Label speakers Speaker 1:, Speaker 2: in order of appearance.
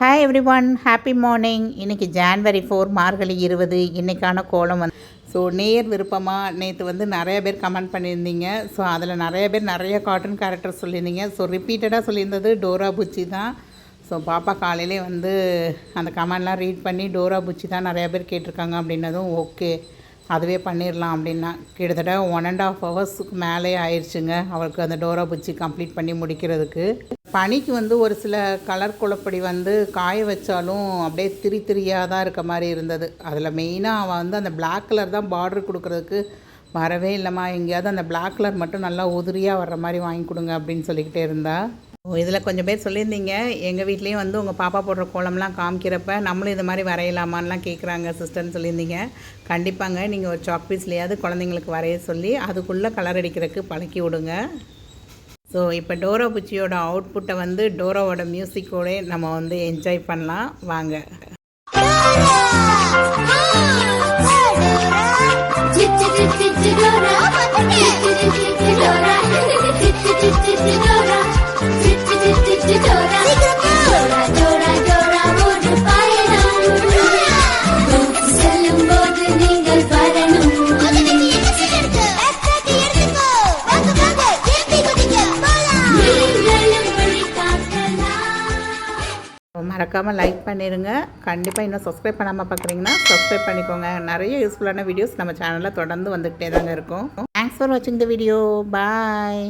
Speaker 1: Hi every one, happy morning. இன்றைக்கி January 4 மார்கழி 20. இன்றைக்கான கோலம் வந்து நேர் விருப்பமாக நேற்று நிறைய பேர் கமெண்ட் பண்ணியிருந்தீங்க. அதில் நிறைய பேர் நிறைய கார்ட்டூன் கேரக்டர் சொல்லியிருந்தீங்க. ரிப்பீட்டடாக சொல்லியிருந்தது டோரா புச்சி தான். பாப்பா காலையிலே அந்த கமெண்ட்லாம் ரீட் பண்ணி டோரா புச்சி தான் நிறையா பேர் கேட்டிருக்காங்க அப்படின்னதும் ஓகே அதுவே பண்ணிடலாம் அப்படின்னா கிட்டத்தட்ட 1.5 ஹவர்ஸுக்கு மேலே ஆயிடுச்சுங்க அவளுக்கு அந்த டோரா புச்சி கம்ப்ளீட் பண்ணி முடிக்கிறதுக்கு. பனிக்கு ஒரு சில கலர் குழப்படி காய வச்சாலும் அப்படியே திரியாக தான் இருக்க மாதிரி இருந்தது. அதில் மெயினாக அவள் அந்த பிளாக் கலர் தான் பார்டர் கொடுக்குறதுக்கு வரவே இல்லைம்மா, எங்கேயாவது அந்த பிளாக் கலர் மட்டும் நல்லா உதிரியாக வர்ற மாதிரி வாங்கி கொடுங்க அப்படின்னு சொல்லிக்கிட்டே இருந்தா. இதில் கொஞ்சம் பேர் சொல்லியிருந்தீங்க, எங்கள் வீட்லேயும் உங்கள் பாப்பா போடுற கோலம்லாம் காமிக்கிறப்ப நம்மளும் இது மாதிரி வரையலாமான்லாம் கேட்குறாங்க சிஸ்டர்னு சொல்லியிருந்தீங்க. கண்டிப்பாங்க, நீங்கள் ஒரு சாக் பீஸ்லையாவது குழந்தைங்களுக்கு வரைய சொல்லி அதுக்குள்ளே கலர் அடிக்கிறதுக்கு பழக்கி விடுங்க. இப்போ டோரா புச்சியோட அவுட்புட்டை டோராவோட மியூசிக்கோட நம்ம என்ஜாய் பண்ணலாம் வாங்க. மறக்காமல் லைக் பண்ணிடுங்க. கண்டிப்பாக இன்னும் சப்ஸ்கிரைப் பண்ணாமல் பார்க்குறீங்கன்னா சப்ஸ்கிரைப் பண்ணிக்கோங்க. நிறைய யூஸ்ஃபுல்லான வீடியோஸ் நம்ம சேனலில் தொடர்ந்து வந்துக்கிட்டே தாங்க இருக்கும். தேங்க்ஸ் ஃபார் வாட்சிங் த வீடியோ. பாய்.